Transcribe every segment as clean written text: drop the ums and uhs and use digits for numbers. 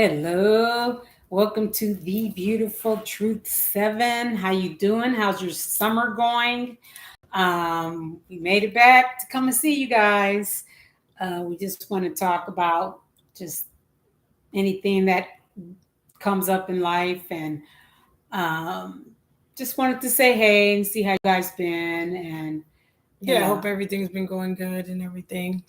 Hello. Welcome to the beautiful Truth 7. How you doing? How's your summer going? We made it back to come and see you guys. We just want to talk about just anything that comes up in life and um, just wanted to say hey and see how you guys been and Yeah, I hope everything's been going good and everything.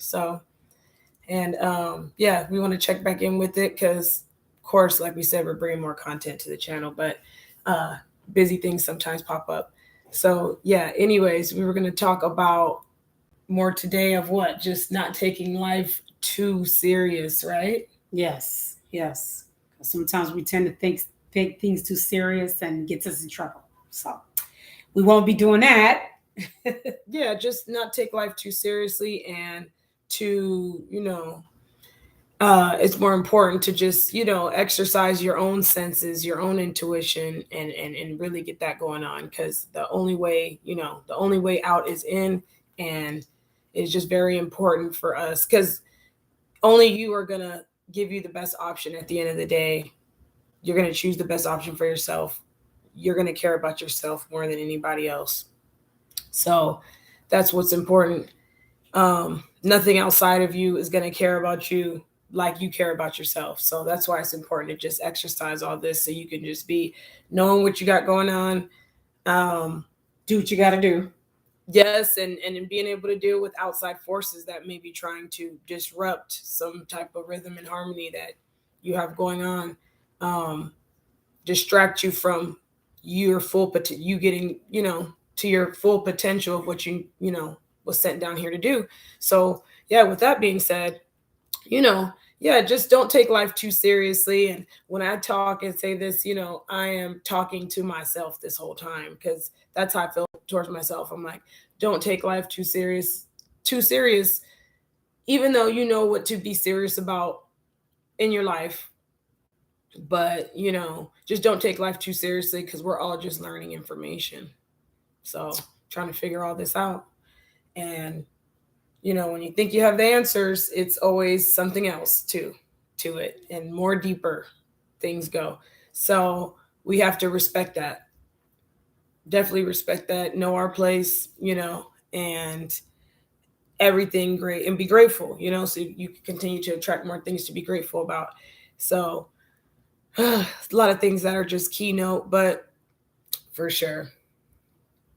Yeah, we want to check back in with it because, of course, like we said, we're bringing more content to the channel, but uh, busy things sometimes pop up. So, yeah, anyways, we were going to talk about more today of what? Just not taking life too serious, right? yes. Sometimes we tend to take things too serious and gets us in trouble. So we won't be doing that. Yeah, just not take life too seriously and to, it's more important to just exercise your own senses, your own intuition, and really get that going on, because the only way out is in. And it's just very important for us, because only you are going to give you the best option at the end of the day. You're going to choose the best option for yourself. You're going to care about yourself more than anybody else. So that's what's important. Nothing outside of you is going to care about you like you care about yourself. So that's why it's important to just exercise all this, so you can just be knowing what you got going on. Do what you got to do. Yes, and being able to deal with outside forces that may be trying to disrupt some type of rhythm and harmony that you have going on. Distract you from you getting, to your full potential of what was sent down here to do. So yeah, with that being said, you know, yeah, just don't take life too seriously. And when I talk and say this, I am talking to myself this whole time, because that's how I feel towards myself. I'm like, don't take life too serious, even though you know what to be serious about in your life. But, just don't take life too seriously, because we're all just learning information. So trying to figure all this out. And when you think you have the answers, it's always something else to it, and more deeper things go. So we have to respect that. Definitely respect that, know our place, and everything great, and be grateful, so you can continue to attract more things to be grateful about. So a lot of things that are just keynote, but for sure.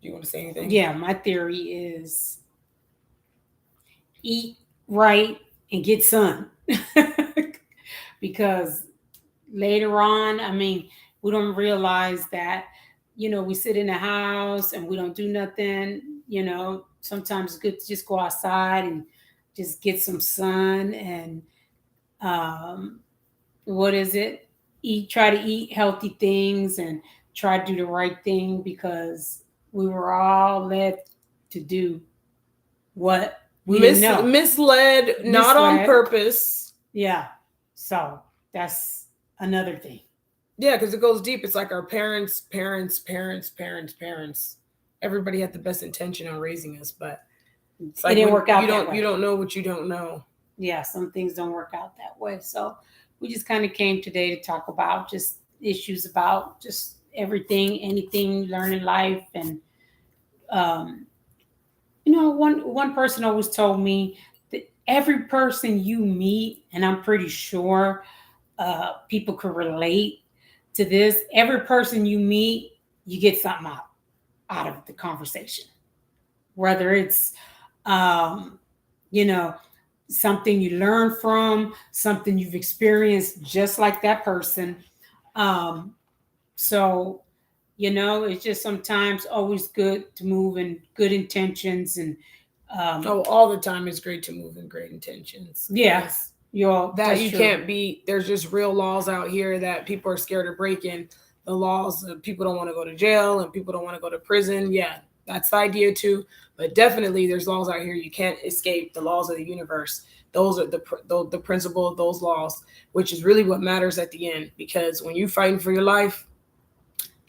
Do you want to say anything? Yeah, my theory is eat right and get sun. Because later on, I mean, we don't realize that, we sit in the house and we don't do nothing. Sometimes it's good to just go outside and just get some sun and um, what is it? Try to eat healthy things and try to do the right thing because we were all led to do what we didn't know. Misled, not on purpose. Yeah. So that's another thing. Yeah, because it goes deep. It's like our parents. Everybody had the best intention on raising us, but it's like it didn't work out. You don't know what you don't know. Yeah, some things don't work out that way. So we just kind of came today to talk about just issues about just everything, anything, learning life, and um, one person always told me that every person you meet, and I'm pretty sure people could relate to this. Every person you meet, you get something out of the conversation, whether it's um, you know something you learn from, something you've experienced just like that person. Um, so it's just sometimes always good to move in good intentions and all the time it's great to move in great intentions. Yes, that you true. Can't beat. There's just real laws out here that people are scared of breaking. The laws, people don't want to go to jail and people don't want to go to prison. Yeah, that's the idea too. But definitely there's laws out here you can't escape. The laws of the universe. Those are the principle of those laws, which is really what matters at the end. Because when you're fighting for your life,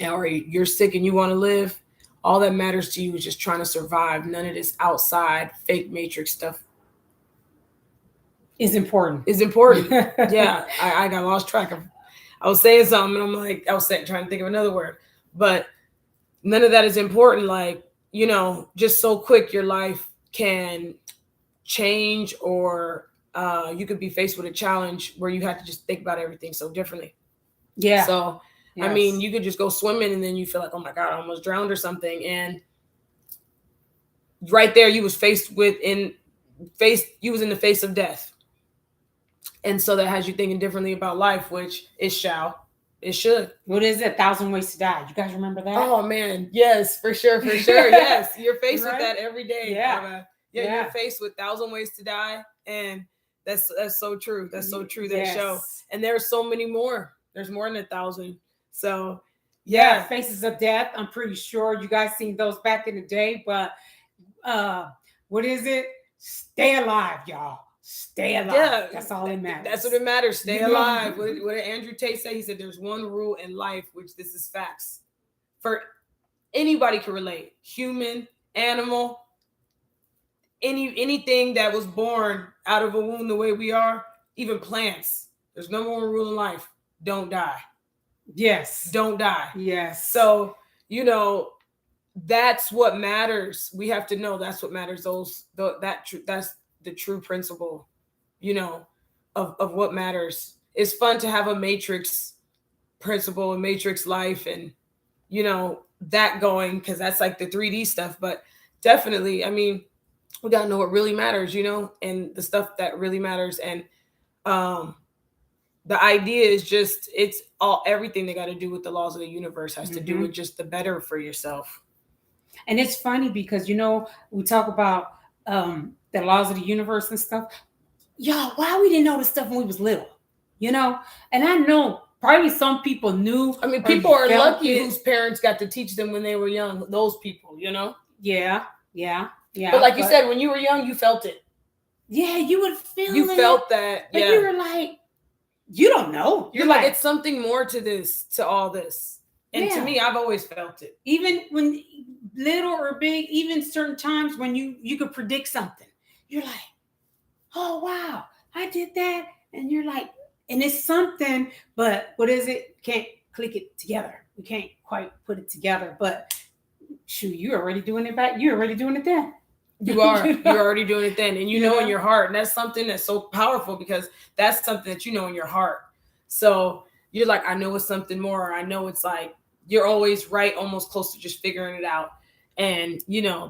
or you're sick and you want to live, all that matters to you is just trying to survive. None of this outside fake matrix stuff. Is important. is important. Yeah, I got lost track of. I was saying something, and I'm like, I was saying, trying to think of another word, but none of that is important. Like, just so quick, your life can change, or you could be faced with a challenge where you have to just think about everything so differently. Yeah. So, I mean, Yes. you could just go swimming and then you feel like, oh my God, I almost drowned or something. And right there, you was faced with you was in the face of death. And so that has you thinking differently about life, which it should. What is it? 1,000 Ways to Die. You guys remember that? Oh man, yes, for sure, for sure. Yes, you're faced with Right? that every day. Yeah. Yeah, Yeah. you're faced with 1,000 Ways to Die, and that's so true. That's so true. That show, Yes. and there's so many more. There's more than 1,000. So Yeah, Faces of Death. I'm pretty sure you guys seen those back in the day, but uh what is it? Stay alive, y'all. Stay alive. yeah, That's all that matters. that's what it matters. Stay You know? alive. What did Andrew Tate say? He said, "There's one rule in life, which this is facts for anybody can relate. Human, animal, anything that was born out of a womb the way we are, even plants. There's number one rule in life: don't die. Yes. Don't die. Yes. So that's what matters. We have to know that's what matters. That's the true principle, of what matters. It's fun to have a matrix principle, a matrix life, and that going, because that's like the 3D stuff. But definitely, I mean, we gotta know what really matters, and the stuff that really matters. And the idea is just everything they got to do with the laws of the universe has to do with just the better for yourself. And it's funny because we talk about the laws of the universe and stuff. Y'all, why we didn't know this stuff when we was little? And I know probably some people knew. I mean, people are lucky whose parents got to teach them when they were young. Those people, Yeah, yeah, yeah. But like you said, when you were young, you felt it. Yeah, you would feel it. You felt that. But you were like, you don't know. You're like, it's something more to all this. And to me, I've always felt it. Even when little or big, even certain times when you could predict something, you're like, oh wow, I did that. And you're like, and it's something, but what is it? Can't click it together. We can't quite put it together. But shoot, you're already doing it then. You are. You're already doing it then. And you know in your heart. And that's something that's so powerful, because that's something that you know in your heart. So you're like, I know it's something more. I know it's like, you're always right, almost close to just figuring it out. And,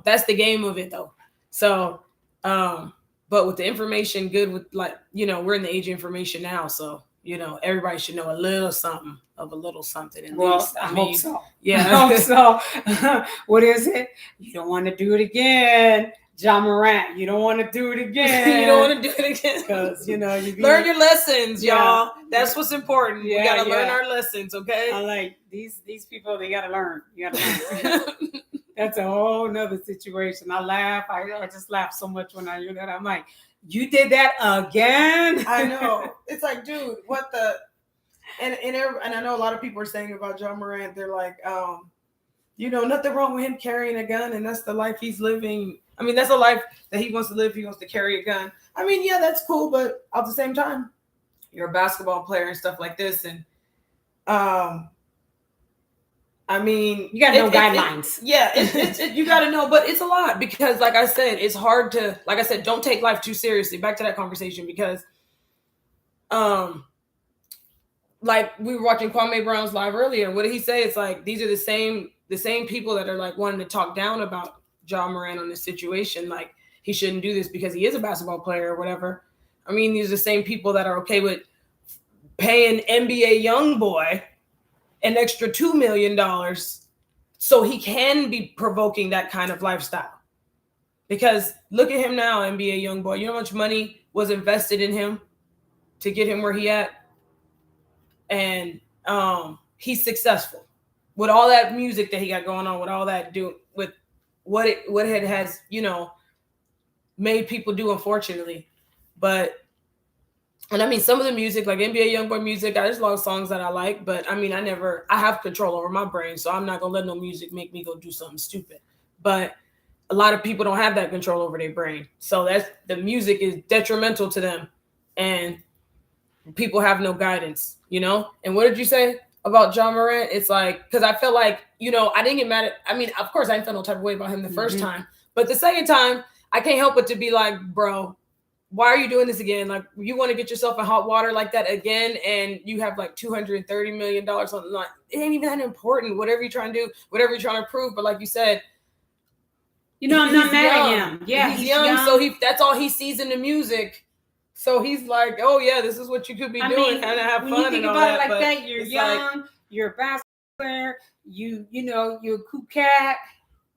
that's the game of it though. So, but with the information good, with like, we're in the age of information now. So, everybody should know a little something of a little something. At least. I hope so. Yeah. I hope so. What is it? You don't want to do it again. John Morant, you don't want to do it again. You don't want to do it again. Because, you learn your lessons, y'all. That's what's important. Yeah, we got to learn our lessons, okay? I like these people, they got to learn. You got to learn. That's a whole nother situation. I laugh. I just laugh so much when I hear that. I'm like, you did that again? I know. It's like, dude, what the... And I know a lot of people are saying about John Morant, they're like, nothing wrong with him carrying a gun, and that's the life he's living. I mean, that's a life that he wants to live. He wants to carry a gun. I mean, yeah, that's cool, but at the same time, you're a basketball player and stuff like this, and I mean, you got no guidelines. You got to know, but it's a lot, because, like I said, it's hard to, like I said, don't take life too seriously. Back to that conversation, because, like we were watching Kwame Brown's live earlier. What did he say? It's like, these are the same people that are like wanting to talk down about John Morant on this situation. Like, he shouldn't do this because he is a basketball player or whatever. I mean, these are the same people that are okay with paying NBA young boy an extra $2 million so he can be provoking that kind of lifestyle. Because look at him now, NBA young boy. You know how much money was invested in him to get him where he at? And he's successful with all that music that he got going on, with all that with what it has, made people do, unfortunately. And I mean, some of the music, like NBA Youngboy music, there's a lot of songs that I like, but I mean, I have control over my brain, so I'm not gonna let no music make me go do something stupid. But a lot of people don't have that control over their brain, so the music is detrimental to them. and people have no guidance, you know? And what did you say about John Morant? It's like, because I felt like, you know, I didn't get mad at, I mean, of course, I didn't feel no type of way about him the first time. But the second time, I can't help but to be like, bro, why are you doing this again? Like, you want to get yourself in hot water like that again, and you have like $230 million on the line. It ain't even that important. Whatever you're trying to do, whatever you're trying to prove. But like you said, you know, I'm not mad at him. Yeah, he's young, so that's all he sees in the music. So he's like, oh yeah, this is what you could be doing, kind of have fun. When you think about it like that, you're young, you're a basketball player, you know, you're a cool cat.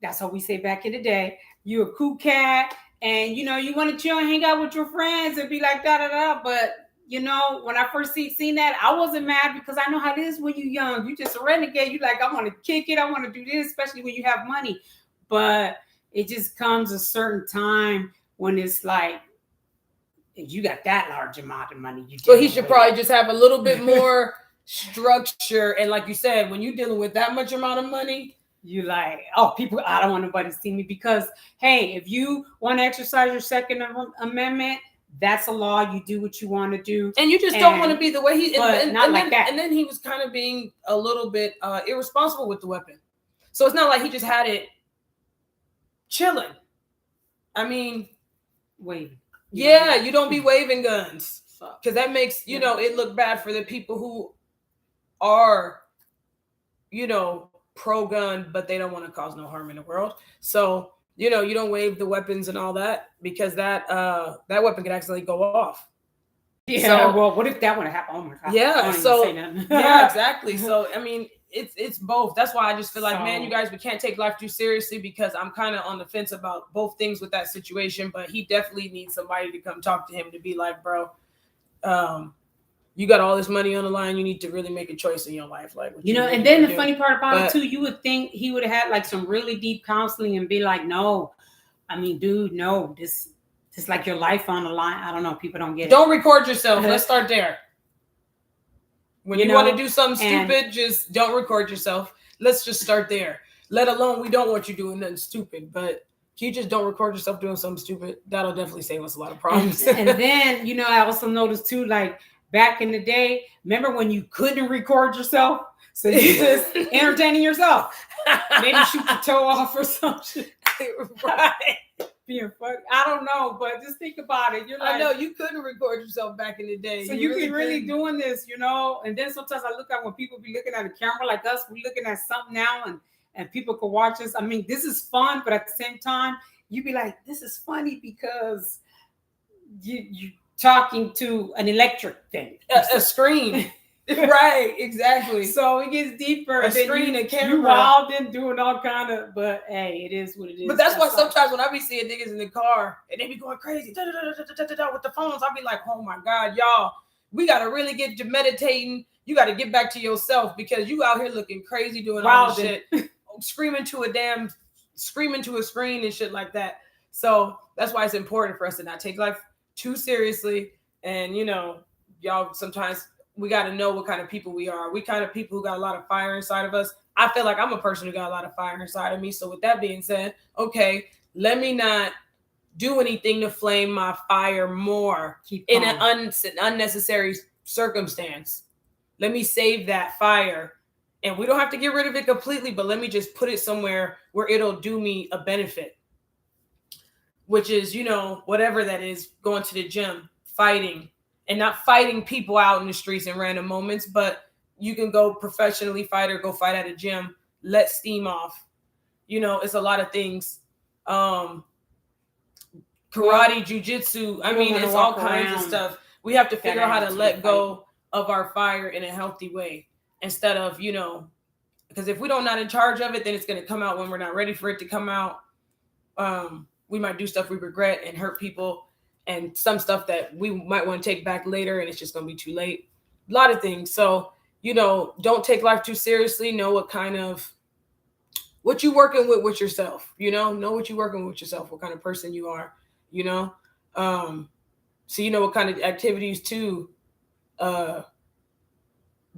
That's what we say back in the day. You're a cool cat, and you know, you want to chill and hang out with your friends and be like da da da. But you know, when I first seen that, I wasn't mad because I know how it is when you're young. You just a renegade. You like, I want to kick it. I want to do this, especially when you have money. But it just comes a certain time when it's like, you got that large amount of money. So he should probably just have a little bit more structure. And like you said, when you're dealing with that much amount of money, you like, oh, people, I don't want nobody to see me because, hey, if you want to exercise your Second Amendment, that's a law. You do what you want to do. And you just don't want to be the way he is. Not like that. And then he was kind of being a little bit irresponsible with the weapon. So it's not like he just had it chilling. I mean, waving. Yeah, you don't be waving guns because that makes, you know, it look bad for the people who are, you know, pro-gun, but they don't want to cause no harm in the world. So, you know, you don't wave the weapons and all that because that weapon could accidentally go off. Yeah. So, well, what if that would have happened? Oh my God. Yeah. So yeah, exactly. So I mean, it's both. That's why I just feel like, man, you guys, we can't take life too seriously because I'm kind of on the fence about both things with that situation. But he definitely needs somebody to come talk to him to be like, bro, you got all this money on the line. You need to really make a choice in your life, like you know. And then the funny part about it too, you would think he would have had like some really deep counseling and be like, no, I mean, dude, no, this is like your life on the line. I don't know. People don't get it. Don't record yourself. Let's start there. When you want to do something stupid, just don't record yourself. Let's just start there. Let alone, we don't want you doing nothing stupid, but you just don't record yourself doing something stupid. That'll definitely save us a lot of problems. And then, you know, I also noticed too, like back in the day, remember when you couldn't record yourself? So you just entertaining yourself. Maybe shoot your toe off or something. Right. Being funny. I don't know, but just think about it. You're like, I know you couldn't record yourself back in the day. So you can really doing this, you know. And then sometimes I look at when people be looking at a camera like us, we're looking at something now and people can watch us. I mean, this is fun, but at the same time, you be like, this is funny because you talking to an electric thing. A screen. Right, exactly. So it gets deeper. A screen, a camera. You wild and doing all kind of, but hey, it is what it is. But that's why sometimes when I be seeing niggas in the car and they be going crazy with the phones, I be like, oh my God, y'all, we gotta really get to meditating. You gotta get back to yourself because you out here looking crazy doing all this shit, screaming to a screen and shit like that. So that's why it's important for us to not take life too seriously. And you know, y'all sometimes we got to know what kind of people we are. We kind of people who got a lot of fire inside of us. I feel like I'm a person who got a lot of fire inside of me. So with that being said, okay, let me not do anything to flame my fire more in an unnecessary circumstance. Let me save that fire. And we don't have to get rid of it completely, but let me just put it somewhere where it'll do me a benefit. Which is, you know, whatever that is, going to the gym, fighting, and not fighting people out in the streets in random moments, but you can go professionally fight or go fight at a gym, let steam off. You know, it's a lot of things. Karate, jujitsu. I mean, it's all kinds of stuff. We have to figure out how to let go of our fire in a healthy way instead of, you know, because if we don't not in charge of it, then it's going to come out when we're not ready for it to come out. We might do stuff we regret and hurt people. And some stuff that we might want to take back later, and it's just going to be too late. A lot of things. So, you know, don't take life too seriously. Know what you working with yourself. You know what you're working with yourself. What kind of person you are. You know, so you know what kind of activities to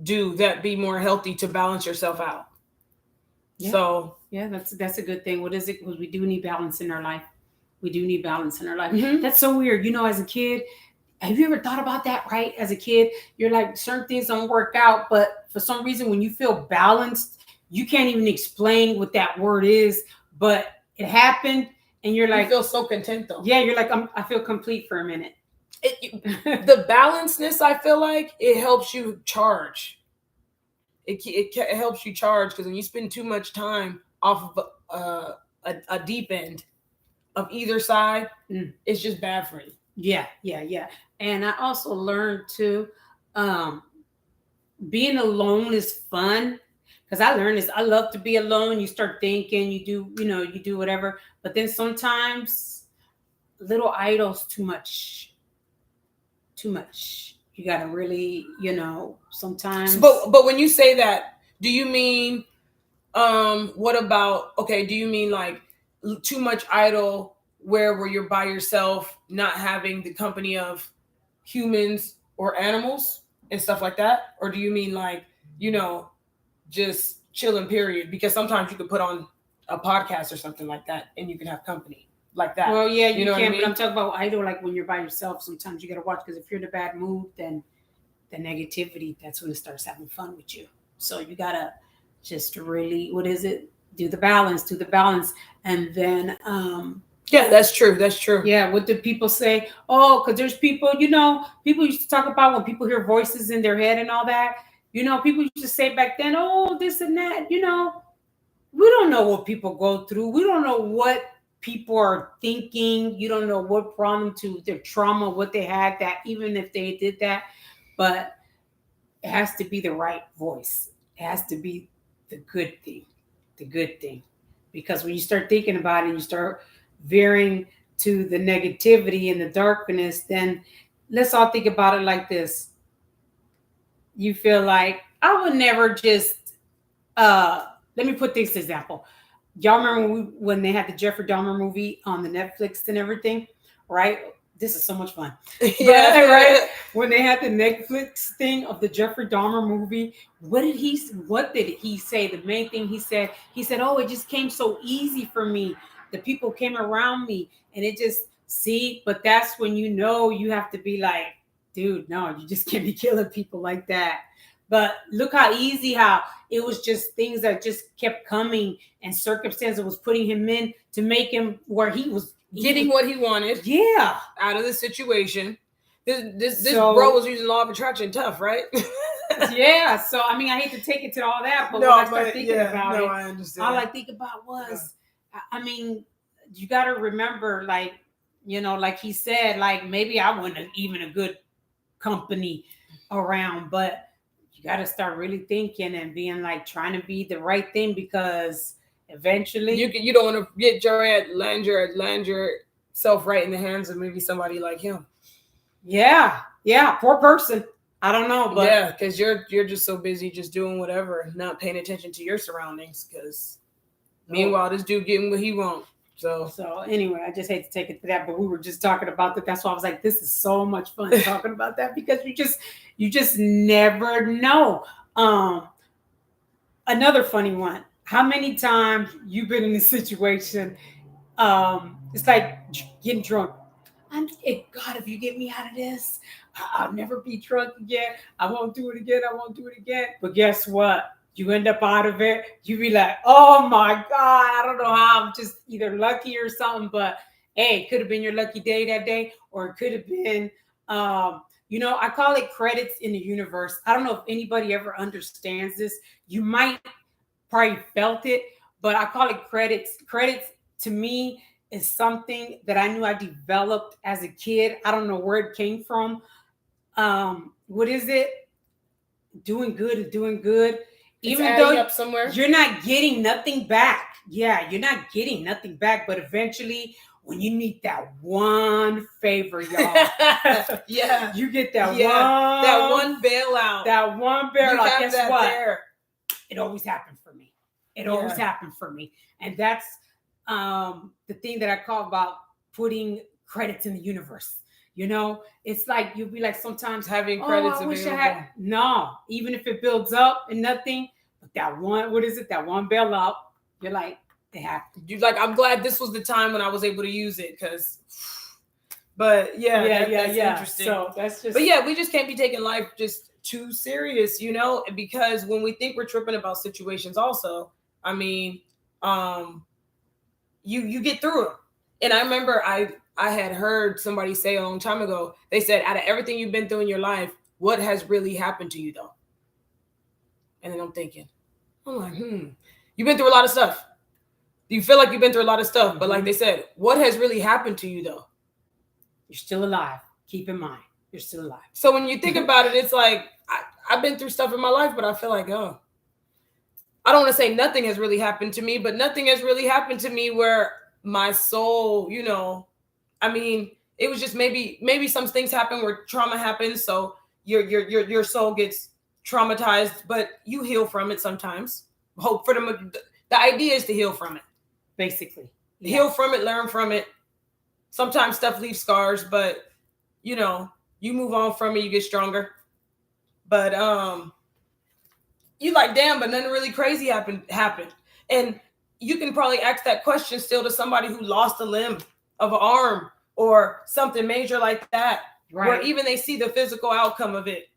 do that be more healthy to balance yourself out. Yeah. So yeah, that's a good thing. What is it? Because we do need balance in our life. We do need balance in our life. Mm-hmm. That's so weird. You know, as a kid, Have you ever thought about that, right? As a kid, you're like, certain things don't work out, but for some reason, when you feel balanced, you can't even explain what that word is, but it happened, and you're You like, feel so content though. yeah, you're like, I feel complete for a minute. The balancedness, I feel like it helps you charge. It helps you charge because when you spend too much time off of a deep end of either side, it's just bad for you. Yeah, yeah, yeah. And I also learned too, um, being alone is fun because I learned this. I love to be alone. You start thinking, you do whatever. But then sometimes little idols too much, too much. You gotta really, sometimes. But when you say that, do you mean what about, okay, do you mean like too much idle where you're by yourself, not having the company of humans or animals and stuff like that? Or do you mean like, you know, just chilling period? Because sometimes you could put on a podcast or something like that and you can have company like that. Well, yeah, you know can, what I mean? but I'm talking about idol like when you're by yourself. Sometimes you gotta watch because if you're in a bad mood, then the negativity, that's when it starts having fun with you. So you gotta just really, what is it? Do the balance, and then Yeah, that's true. That's true. yeah, what do people say? Oh, because there's people, people used to talk about when people hear voices in their head and all that. People used to say back then, oh, this and that. We don't know what people go through. We don't know what people are thinking. You don't know what problem to their trauma, what they had that, even if they did that. But it has to be the right voice. It has to be the good thing, the good thing. Because when you start thinking about it, you start veering to the negativity and the darkness, then let's all think about it like this. You feel like I would never just let me put this example. Y'all remember when they had the Jeffrey Dahmer movie on the Netflix and everything, right? This is so much fun. Yeah, but, right? When they had the Netflix thing of the Jeffrey Dahmer movie, what did he say? The main thing he said, "Oh, it just came so easy for me. The people came around me and it just but that's when you have to be like, dude, no, you just can't be killing people like that." But look how easy how it was just things that just kept coming and circumstances was putting him in to make him where he was getting what he wanted. Yeah. Out of the situation. This bro was using law of attraction tough, right? Yeah. So I mean, I hate to take it to all that, but when I start thinking about it, I understand. All I think about was, I mean, you got to remember, like, like he said, like maybe I wasn't even a good company around, but you got to start really thinking and being like trying to be the right thing because eventually you don't want to get land yourself right in the hands of maybe somebody like him. Yeah, poor person. I don't know, but yeah, because you're just so busy just doing whatever, not paying attention to your surroundings. Because meanwhile, this dude getting what he wants. So anyway, I just hate to take it to that, but we were just talking about that. That's why I was like, this is so much fun talking about that because you just never know. Another funny one. How many times you've been in a situation? It's like getting drunk. God, if you get me out of this, I'll never be drunk again. I won't do it again. I won't do it again. But guess what? You end up out of it. You be like, oh my God, I don't know how. I'm just either lucky or something. But hey, it could have been your lucky day that day, or it could have been, I call it credits in the universe. I don't know if anybody ever understands this. You might probably felt it, but I call it credits. Credits to me is something that I knew I developed as a kid. I don't know where it came from. What is it? Doing good is doing good. Even though up somewhere, you're not getting nothing back. Yeah, you're not getting nothing back, but eventually when you need that one favor, y'all. Yeah. You get that one bailout. That one bailout. Guess what? There. It always happened for me. It always happened for me. And that's the thing that I call about putting credits in the universe. It's like you'll be like sometimes having credits I wish available. I had. No, even if it builds up and nothing, but that one, what is it? That one bailout, you're like, they have to. You're like, I'm glad this was the time when I was able to use it because But yeah, that's yeah. interesting. So that's just. But yeah, we just can't be taking life just too serious, because when we think we're tripping about situations, also, I mean, um, you get through them. And I remember I had heard somebody say a long time ago. They said, out of everything you've been through in your life, what has really happened to you though? And then I'm like, you've been through a lot of stuff. You feel like you've been through a lot of stuff, but like they said, what has really happened to you though? You're still alive. Keep in mind, you're still alive. So when you think about it, it's like I've been through stuff in my life, but I feel like, I don't want to say nothing has really happened to me, but nothing has really happened to me where my soul, I mean, it was just maybe some things happen where trauma happens, so your soul gets traumatized, but you heal from it sometimes. Hope for the idea is to heal from it. Basically. Yeah. Heal from it, learn from it. Sometimes stuff leaves scars, but you move on from it, you get stronger. But you like, damn, but nothing really crazy happened. And you can probably ask that question still to somebody who lost a limb of an arm or something major like that, right, where even they see the physical outcome of it.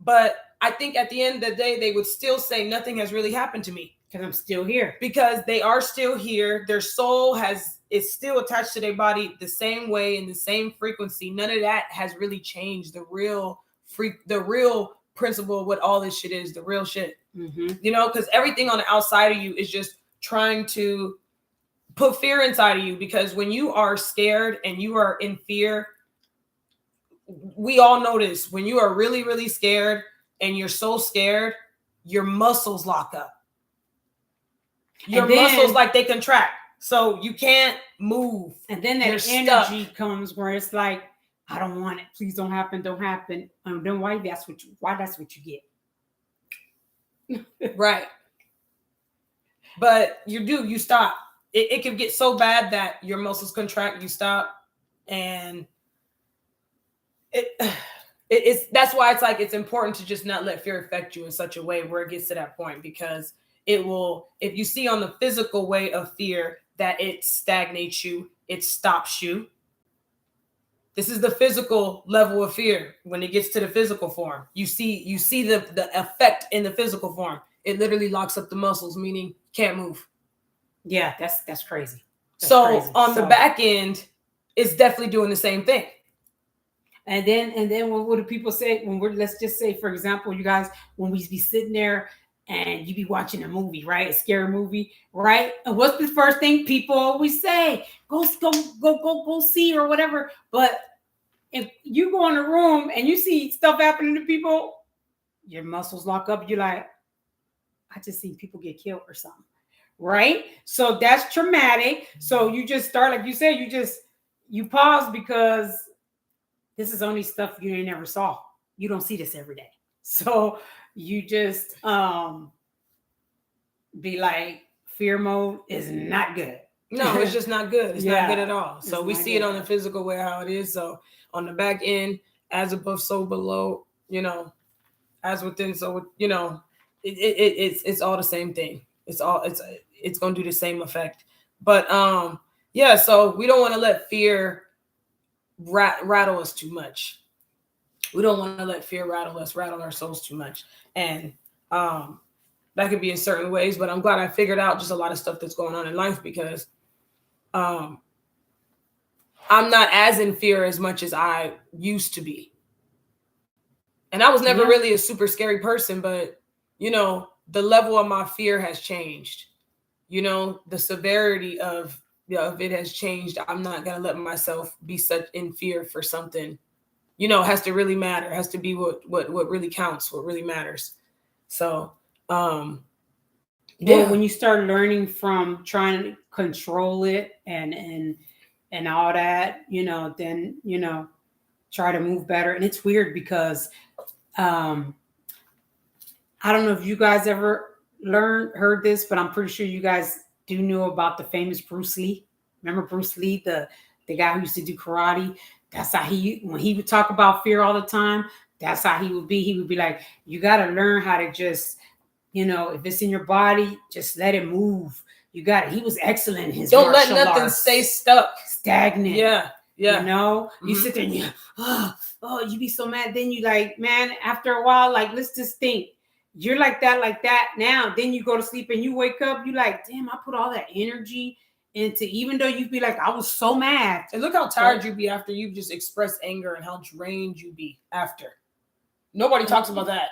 But I think at the end of the day, they would still say nothing has really happened to me. Because I'm still here. Because they are still here. Their soul is still attached to their body the same way, in the same frequency. None of that has really changed. The real principle of what all this shit is, the real shit. Because everything on the outside of you is just trying to put fear inside of you. Because when you are scared and you are in fear, we all know this. When you are really, really scared and you're so scared, your muscles lock up. Your muscles, like, they contract. So you can't move. And then that energy comes where it's like, I don't want it. Please don't happen. Don't happen. And then why that's what you get. Right. But you stop. It can get so bad that your muscles contract, you stop. And that's why it's like, it's important to just not let fear affect you in such a way where it gets to that point, because it will, if you see on the physical way of fear that it stagnates you, it stops you. This is the physical level of fear. When it gets to the physical form, you see the effect in the physical form. It literally locks up the muscles, meaning can't move. Yeah, that's crazy. So on the back end, it's definitely doing the same thing. And then what do people say when let's just say, for example, you guys, when we be sitting there and you be watching a movie, right? A scary movie, right? And what's the first thing people always say? Go see or whatever. But if you go in a room and you see stuff happening to people, your muscles lock up. You're like, I just seen people get killed or something, right? So that's traumatic. So you just start, like you said, you pause, because this is only stuff you ain't never saw. You don't see this every day. So you just be like, fear mode is not good. No, it's just not good. It's not good at all. So we see it on the physical way how it is. So on the back end, as above, so below, as within, so, it's all the same thing. It's going to do the same effect. But yeah, so we don't want to let fear rattle us too much. We don't want to let fear rattle our souls too much. And that could be in certain ways, but I'm glad I figured out just a lot of stuff that's going on in life, because I'm not as in fear as much as I used to be. And I was never really a super scary person, but the level of my fear has changed. The severity of it has changed. I'm not gonna let myself be such in fear for something. It has to really matter. It has to be what really counts, what really matters. So, Well, when you start learning from trying to control it and all that, then try to move better. And it's weird because I don't know if you guys ever heard this, but I'm pretty sure you guys do know about the famous Bruce Lee. Remember Bruce Lee, the guy who used to do karate? That's how when he would talk about fear all the time, that's how he would be. He would be like, you got to learn how to just, if it's in your body, just let it move. You got it. He was excellent in his don't let nothing stay stuck, stagnant. Yeah. Yeah. You sit there and you, oh, you be so mad. Then you like, man, after a while, like, let's just think. You're like that now. Then you go to sleep and you wake up, you like, damn, I put all that energy into, even though you'd be like, I was so mad. And look how tired you'd be after you've just expressed anger and how drained you be after. Nobody talks about that.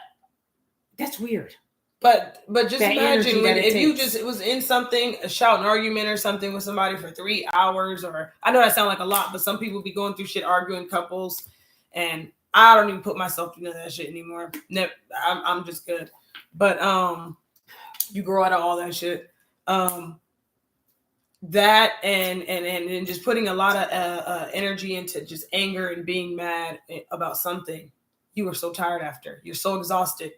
That's weird. But just That imagine when if you takes. just it was in something, a shout, an argument or something with somebody for 3 hours, or I know that sounds like a lot, but some people be going through shit arguing couples, and I don't even put myself through none of that shit anymore. I'm just good. But you grow out of all that shit. That and just putting a lot of energy into just anger and being mad about something. You are so tired after. You're so exhausted.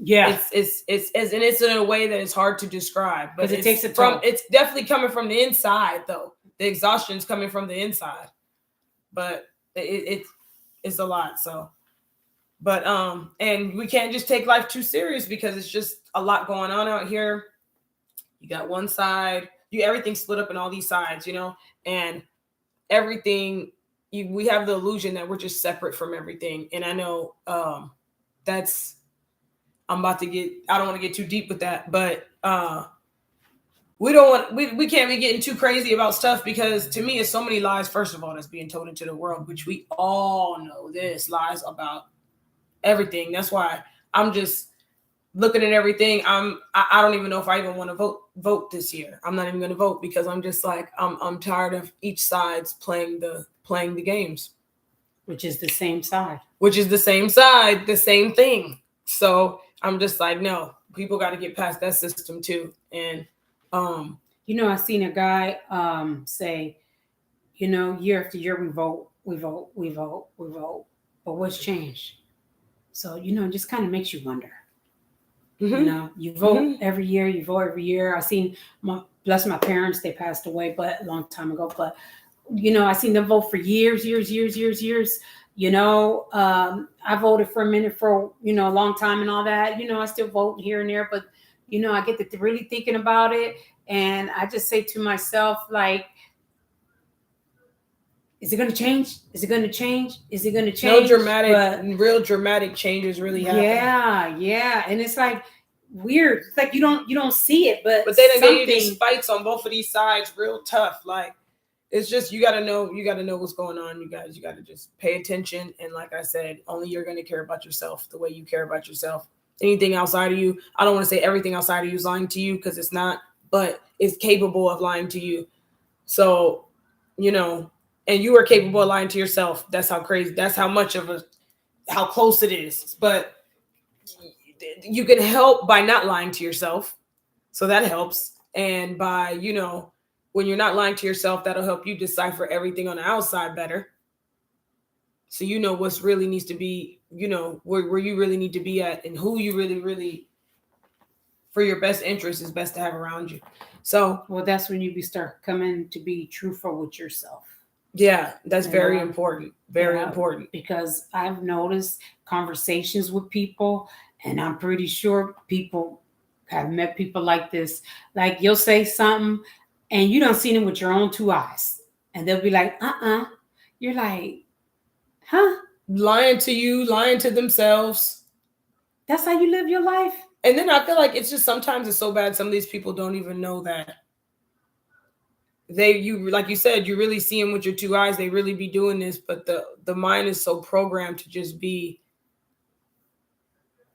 Yeah, it's in a way that it's hard to describe, but it takes a toll. It's definitely coming from the inside, though. The exhaustion is coming from the inside, but it's a lot. So, but and we can't just take life too serious because it's just a lot going on out here. You got one side, everything's split up in all these sides, and everything. We have the illusion that we're just separate from everything, and I know that's. I'm about to I don't want to get too deep with that, but we can't be getting too crazy about stuff because to me it's so many lies, first of all, that's being told into the world, which we all know there's lies about everything. That's why I'm just looking at everything. I don't even know if I even want to vote this year. I'm not even going to vote because I'm just like I'm tired of each side's playing the games. Which is the same side. The same thing. So I'm just like, no, people got to get past that system too. And I seen a guy say, year after year we vote, but what's changed? So it just kind of makes you wonder. You vote every year. You vote every year. I seen bless my parents, they passed away, but a long time ago. But I seen them vote for years. I voted for a minute for a long time and all that. I still vote here and there, but I get to really thinking about it, and I just say to myself, like, is it going to change? Is it going to change? Is it going to change? No real dramatic changes really happen. Yeah, and it's like weird. It's like you don't see it, but they done gave you these fights on both of these sides, real tough. Like, it's just you gotta know what's going on. You gotta just pay attention. And like I said, only you're gonna care about yourself the way you care about yourself. Anything outside of you, I don't want to say everything outside of you is lying to you, because it's not, but it's capable of lying to you. So, and you are capable of lying to yourself. That's how crazy. That's how close it is. But you can help by not lying to yourself. So that helps. And by, when you're not lying to yourself, that'll help you decipher everything on the outside better. So what's really needs to be, where you really need to be at, and who you really, for your best interest, is best to have around you. So, well, that's when you start coming to be truthful with yourself. Yeah, that's very important. Very important. Because I've noticed conversations with people, and I'm pretty sure people have met people like this. Like, you'll say something and you don't see them with your own two eyes, and they'll be like, You're like, huh? Lying to you, lying to themselves. That's how you live your life. And then I feel like it's just sometimes it's so bad. Some of these people don't even know that like you said, you really see them with your two eyes. They really be doing this, but the mind is so programmed to just be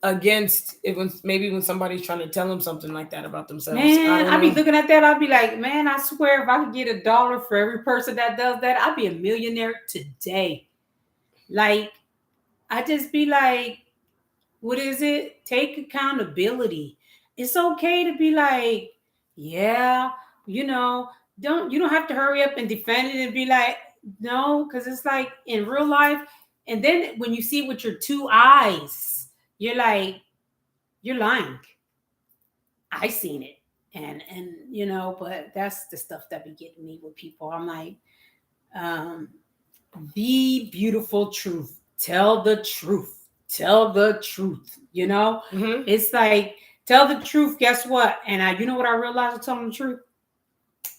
against it when somebody's trying to tell them something like that about themselves. Man, I'd be looking at that. I'd be like, man, I swear if I could get $1 for every person that does that, I'd be a millionaire today. Like, I just be like, what is it? Take accountability. It's okay to be like, yeah, you don't have to hurry up and defend it and be like, no, because it's like in real life. And then when you see it with your two eyes, you're like, you're lying. I seen it. And but that's the stuff that be getting me with people. I'm like, the beautiful truth. Tell the truth. Tell the truth. It's like, tell the truth. Guess what? And you know what I realized with telling the truth?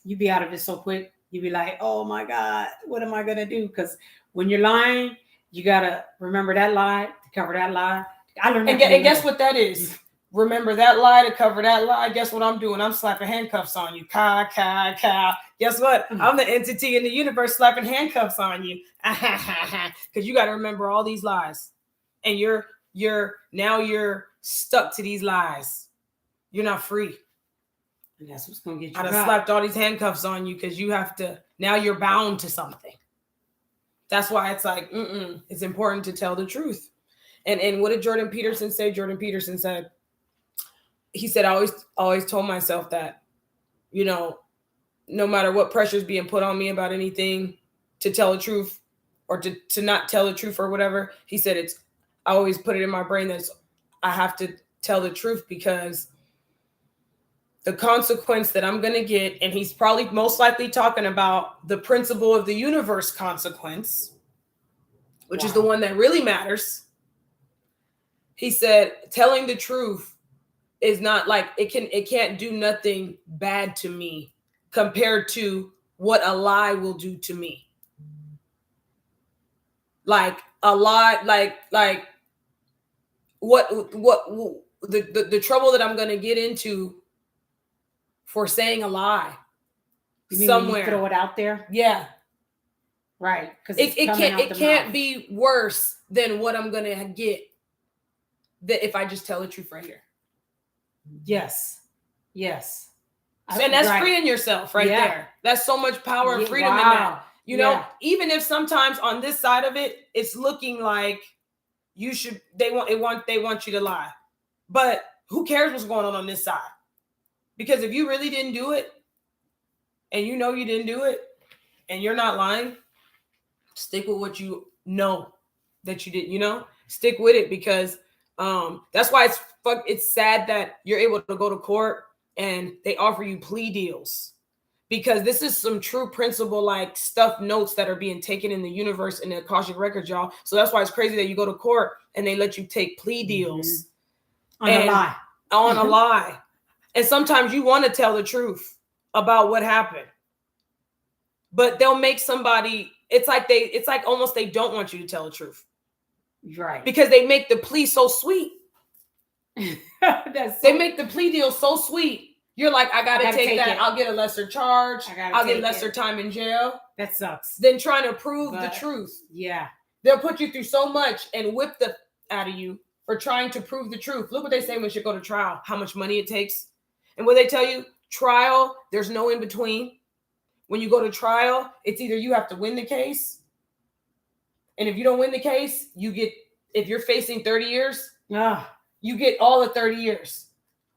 You be out of it so quick. you be like, oh my God, what am I gonna do? Because when you're lying, you gotta remember that lie to cover that lie. I learned that. And guess what that is? Remember that lie to cover that lie. Guess what I'm doing? I'm slapping handcuffs on you. Ka. Guess what? I'm the entity in the universe slapping handcuffs on you. Because you got to remember all these lies, and you're stuck to these lies. You're not free. And that's what's gonna get you. I done slapped all these handcuffs on you because you have to. Now you're bound to something. That's why it's like, it's important to tell the truth. And what did Jordan Peterson say? Jordan Peterson said, he said, I always told myself that, no matter what pressure is being put on me about anything, to tell the truth or to not tell the truth or whatever. He said, I always put it in my brain that I have to tell the truth, because the consequence that I'm going to get, and he's probably most likely talking about the principle of the universe consequence, which is the one that really matters. He said, telling the truth is not like it can't do nothing bad to me compared to what a lie will do to me. Like a lie, like what the trouble that I'm going to get into for saying a lie. You mean somewhere when you throw it out there? Yeah. Right. Because it can't be worse than what I'm going to get that if I just tell the truth right here. Yes. And that's freeing yourself right there. That's so much power and freedom in that. Even if sometimes on this side of it, it's looking like they want you to lie. But who cares what's going on this side? Because if you really didn't do it, and you didn't do it, and you're not lying, stick with what you know that you did, stick with it, because that's why it's sad that you're able to go to court and they offer you plea deals, because this is some true principle, like stuff, notes that are being taken in the universe in the Akashic records, y'all. So that's why it's crazy that you go to court and they let you take plea deals on a lie. On a lie. And sometimes you want to tell the truth about what happened, but they'll make somebody. It's like almost they don't want you to tell the truth. Right. Because they make the plea so sweet. They make the plea deal so sweet. You're like, I gotta take that. I'll get a lesser charge. I'll get lesser time in jail. That sucks. Than trying to prove the truth. Yeah. They'll put you through so much and whip the out of you for trying to prove the truth. Look what they say when you go to trial, how much money it takes. And what they tell you, trial, there's no in between. When you go to trial, it's either you have to win the case. And if you don't win the case, if you're facing 30 years, you get all the 30 years.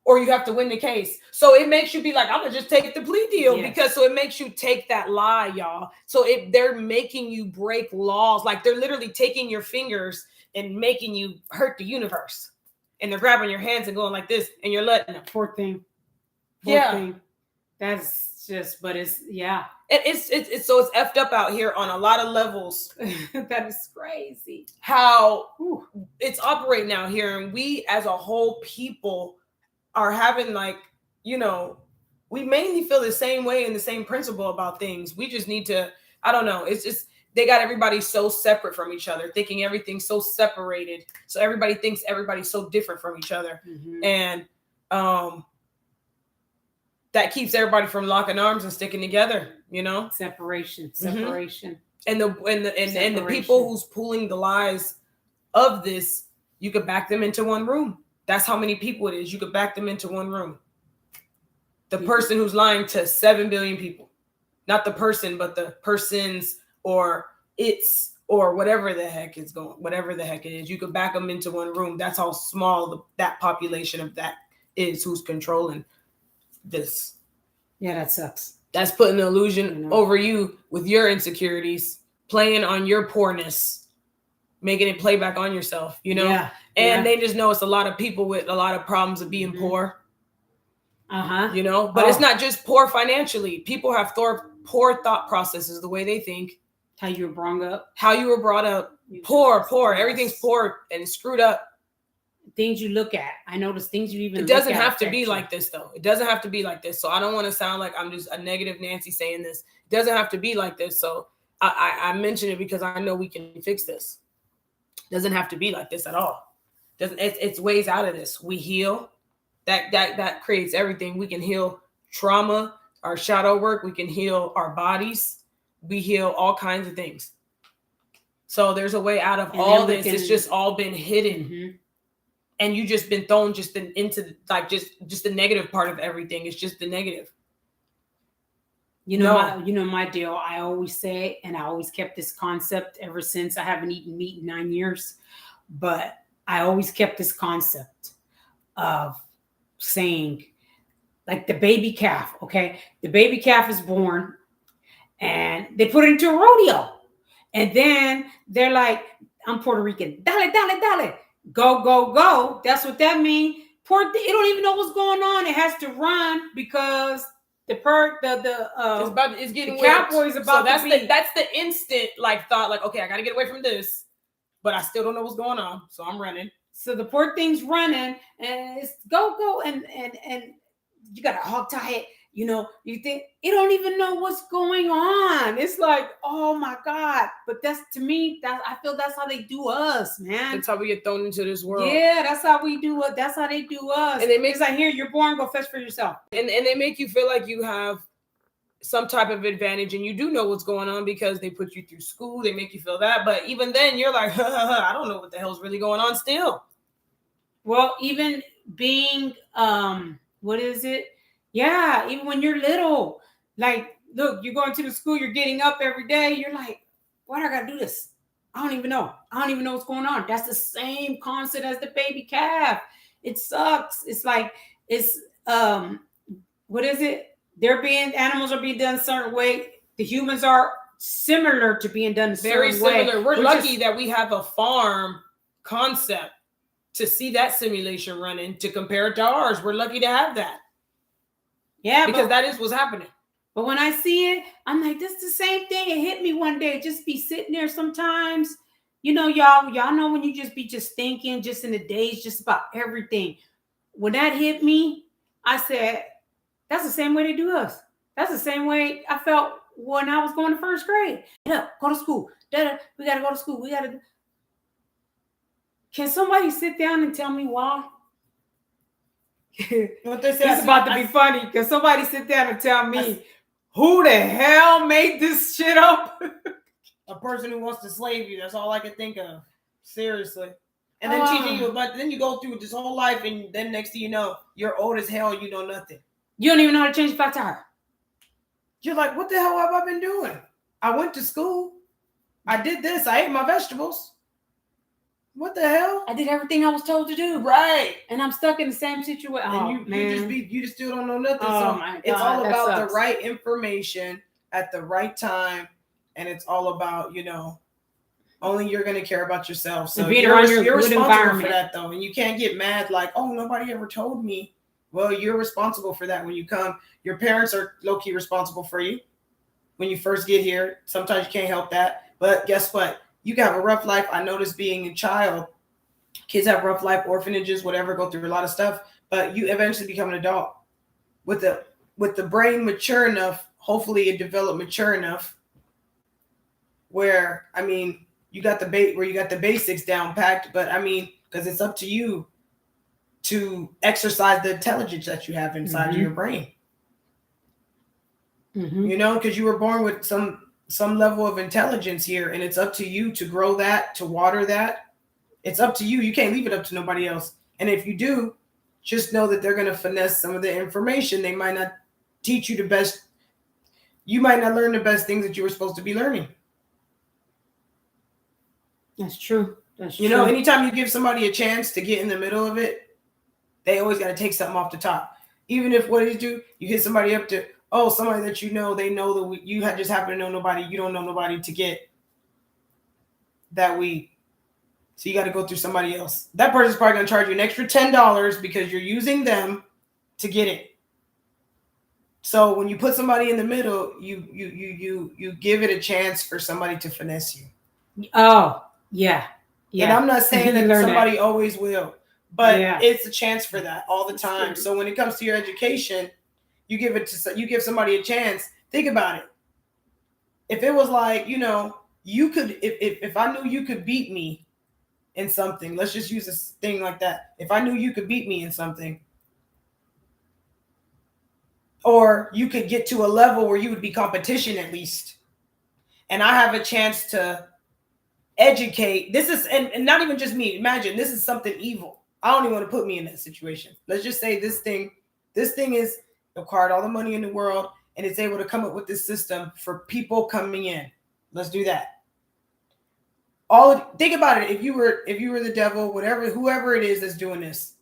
Or you have to win the case. So it makes you be like, I'm going to just take the plea deal. Yes. So it makes you take that lie, y'all. So they're making you break laws. Like they're literally taking your fingers and making you hurt the universe. And they're grabbing your hands and going like this. And you're letting them. Poor thing. That's just, but it's, yeah. And it's effed up out here on a lot of levels. That is crazy. How it's operating out here. And we as a whole people are having we mainly feel the same way and the same principle about things. We just need to, I don't know. It's just, they got everybody so separate from each other, thinking everything's so separated. So everybody thinks everybody's so different from each other. Mm-hmm. And, that keeps everybody from locking arms and sticking together, Separation. Mm-hmm. And the people who's pulling the lies of this, you could back them into one room. That's how many people it is. You could back them into one room. The person who's lying to 7 billion people, not the person, but the persons or it's or whatever the heck is going, whatever the heck it is. You could back them into one room. That's how small that population of that is who's controlling this. Yeah, that sucks. That's putting the illusion over you with your insecurities, playing on your poorness, making it play back on yourself, Yeah. And they just know it's a lot of people with a lot of problems of being poor. Uh-huh. But it's not just poor financially. People have poor thought processes, the way they think. How you were brought up. Poor. Everything's poor and screwed up. Things you look at. I notice things you even It doesn't have to be like this, though. It doesn't have to be like this. So I don't want to sound like I'm just a negative Nancy saying this. doesn't have to be like this. So I mention it because I know we can fix this. Doesn't have to be like this at all. Doesn't it's ways out of this. We heal. That creates everything. We can heal trauma, our shadow work. We can heal our bodies. We heal all kinds of things. So there's a way out of And all then we this. can- It's just all been hidden, and you just been thrown just into like just the negative part of everything. It's just the negative. My deal. I always say, and I always kept this concept ever since. I haven't eaten meat in 9 years, but I always kept this concept of saying, like the baby calf. Okay, the baby calf is born, and they put it into a rodeo, and then they're like, "I'm Puerto Rican, dale, dale, dale, go, go, go." That's what that means. It don't even know what's going on. It has to run because It's getting the cowboy's about so to be. That's the instant like thought, like, okay, I gotta get away from this, but I still don't know what's going on, so I'm running. So the poor thing's running, and it's go, go, and you gotta hog tie it. You think it don't even know what's going on. It's like, oh my God. But that's, to me, that I feel that's how they do us, man. That's how we get thrown into this world. Yeah, that's how we do it. That's how they do us. And they make like, here, you're born, go fetch for yourself. And they make you feel like you have some type of advantage, and you do know what's going on because they put you through school. They make you feel that, but even then, you're like, I don't know what the hell's really going on still. Well, even being, what is it? Yeah, even when you're little, like, look, you're going to the school, you're getting up every day. You're like, why do I got to do this? I don't even know. I don't even know what's going on. That's the same concept as the baby calf. It sucks. It's like, it's, what is it? Animals are being done a certain way. The humans are similar to being done a certain way. Very similar. We're lucky that we have a farm concept to see that simulation running, to compare it to ours. We're lucky to have that. Yeah, because that is what's happening. But when I see it, I'm like, this is the same thing. It hit me one day. Just be sitting there sometimes. Y'all know when you just be just thinking, just in the days, just about everything. When that hit me, I said, that's the same way they do us. That's the same way I felt when I was going to first grade. Get up, go to school. We got to go to school. We got to. Can somebody sit down and tell me why? What they say, it's about to be funny. Can somebody sit down and tell me who the hell made this shit up? A person who wants to slave you. That's all I can think of. Seriously. And then teaching you, but then you go through this whole life, and then next thing you know, you're old as hell. You know nothing. You don't even know how to change a flat tire. You're like, what the hell have I been doing? I went to school. I did this. I ate my vegetables. What the hell? I did everything I was told to do. Right. And I'm stuck in the same situation. And you just still don't know nothing. Oh, my God, it's all about the right information at the right time. And it's all about, only you're going to care about yourself. So you're responsible for that, though. And you can't get mad like, oh, nobody ever told me. Well, you're responsible for that when you come. Your parents are low-key responsible for you when you first get here. Sometimes you can't help that. But guess what? You can have a rough life. I noticed being a child, kids have rough life, orphanages, whatever, go through a lot of stuff. But you eventually become an adult with the brain mature enough. Hopefully, it developed mature enough where you got the basics down packed. But because it's up to you to exercise the intelligence that you have inside of your brain. Because you were born with some level of intelligence here, and it's up to you to grow that, to water that. It's up to you. You can't leave it up to nobody else. And if you do, just know that they're going to finesse some of the information. They might not teach you the best. You might not learn the best things that you were supposed to be learning. That's true. True. Anytime you give somebody a chance to get in the middle of it, they always got to take something off the top. Even if what you hit somebody up to, somebody that they know that you just happen to know nobody, you don't know nobody to get that weed. So you got to go through somebody else. That person's probably going to charge you an extra $10 because you're using them to get it. So when you put somebody in the middle, you give it a chance for somebody to finesse you. Oh, yeah. And I'm not saying that somebody always will, but it's a chance for that all the time. So when it comes to your education, you give somebody a chance. Think about it. If it was like, you could, if I knew you could beat me in something, let's just use this thing like that. If I knew you could beat me in something, or you could get to a level where you would be competition at least, and I have a chance to educate. This is, and not even just me. Imagine this is something evil. I don't even want to put me in that situation. Let's just say this thing is acquired all the money in the world, and it's able to come up with this system for people coming in. Let's do that. Think about it. If you were the devil, whatever, whoever it is that's doing this,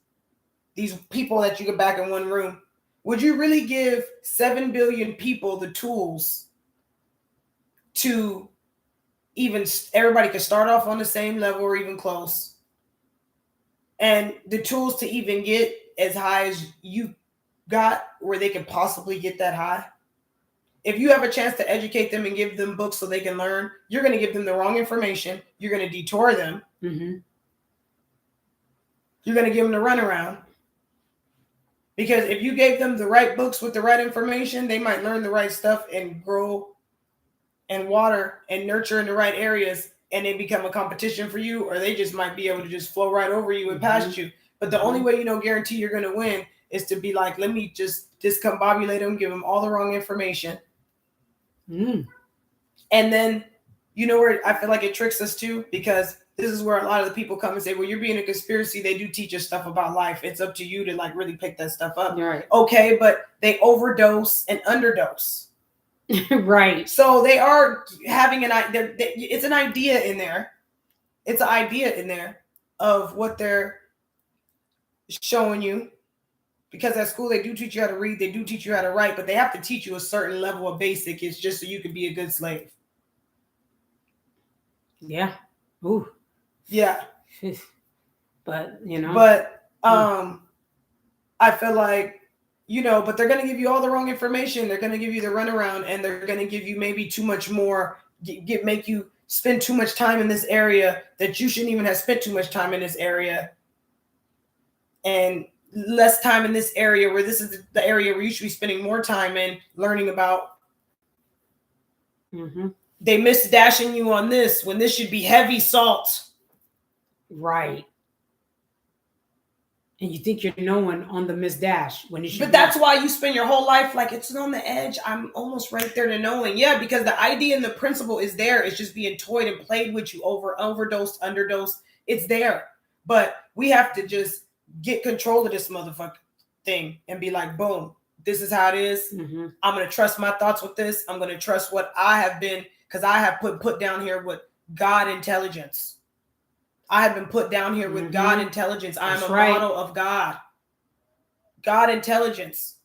these people that you get back in one room, would you really give 7 billion people the tools to even everybody could start off on the same level or even close, and the tools to even get as high as you got, where they can possibly get that high? If you have a chance to educate them and give them books so they can learn, you're going to give them the wrong information. You're going to detour them. Mm-hmm. You're going to give them the runaround. Because if you gave them the right books with the right information, they might learn the right stuff and grow and water and nurture in the right areas, and they become a competition for you, or they just might be able to just flow right over you and past you. But the only way guarantee you're going to win is to be like, let me just discombobulate them, give them all the wrong information. And then, where I feel like it tricks us too, because this is where a lot of the people come and say, well, you're being a conspiracy. They do teach us stuff about life. It's up to you to like really pick that stuff up. Right. Okay, but they overdose and underdose. Right. So they are having it's an idea in there. It's an idea in there of what they're showing you. Because at school, they do teach you how to read. They do teach you how to write, but they have to teach you a certain level of basic. It's just so you can be a good slave. Yeah. Ooh. Yeah. But, I feel like, but they're going to give you all the wrong information. They're going to give you the runaround, and they're going to give you maybe too much more, make you spend too much time in this area that you shouldn't even have spent too much time in this area. And less time in this area where this is the area where you should be spending more time in learning about. Mm-hmm. They miss dashing you on this when this should be heavy salt. Right. And you think you're knowing on the miss dash when you should. But that's why you spend your whole life like, it's on the edge. I'm almost right there to knowing. Yeah, because the idea and the principle is there. It's just being toyed and played with you overdosed, underdosed. It's there. But we have to just get control of this motherfucking thing and be like, boom, this is how it is. Mm-hmm. I'm going to trust my thoughts with this. I'm going to trust what I have been, because I have put down here with God intelligence. I have been put down here with God intelligence. I am a model of God. God intelligence.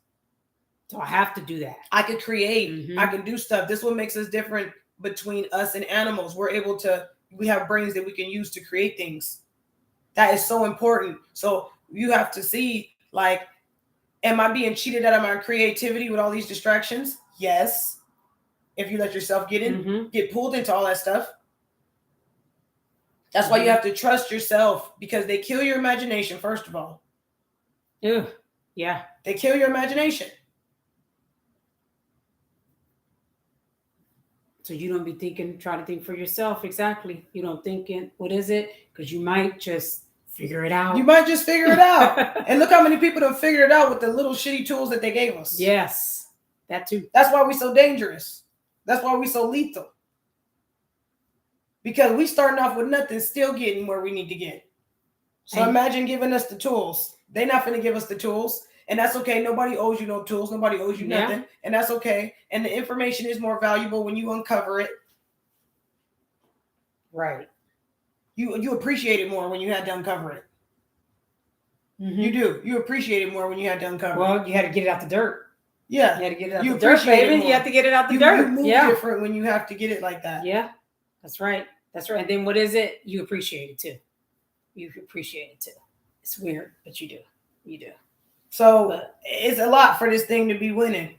So I have to do that. I can create. Mm-hmm. I can do stuff. This is what makes us different between us and animals. We have brains that we can use to create things. That is so important. So you have to see, like, am I being cheated out of my creativity with all these distractions? Yes. If you let yourself get pulled into all that stuff. That's why you have to trust yourself, because they kill your imagination, first of all. Ew. Yeah. They kill your imagination. So you don't be try to think for yourself. Exactly. You don't what is it? Because you might just figure it out. You might just figure it out. And look how many people have figured it out with the little shitty tools that they gave us. Yes. That too. That's why we're so dangerous. That's why we're so lethal. Because we starting off with nothing, still getting where we need to get. So imagine giving us the tools. They're not going to give us the tools. And that's okay. Nobody owes you no tools. Nobody owes you nothing. And that's okay. And the information is more valuable when you uncover it. Right. You appreciate it more when you had to uncover it. Mm-hmm. You do. You appreciate it more when you had to uncover it. Well, you had to get it out the dirt. Yeah. You had to get it out the dirt, baby. You have to get it out the dirt. You move different when you have to get it like that. Yeah. That's right. That's right. And then what is it? You appreciate it too. You appreciate it too. It's weird, but you do. You do. So it's a lot for this thing to be winning.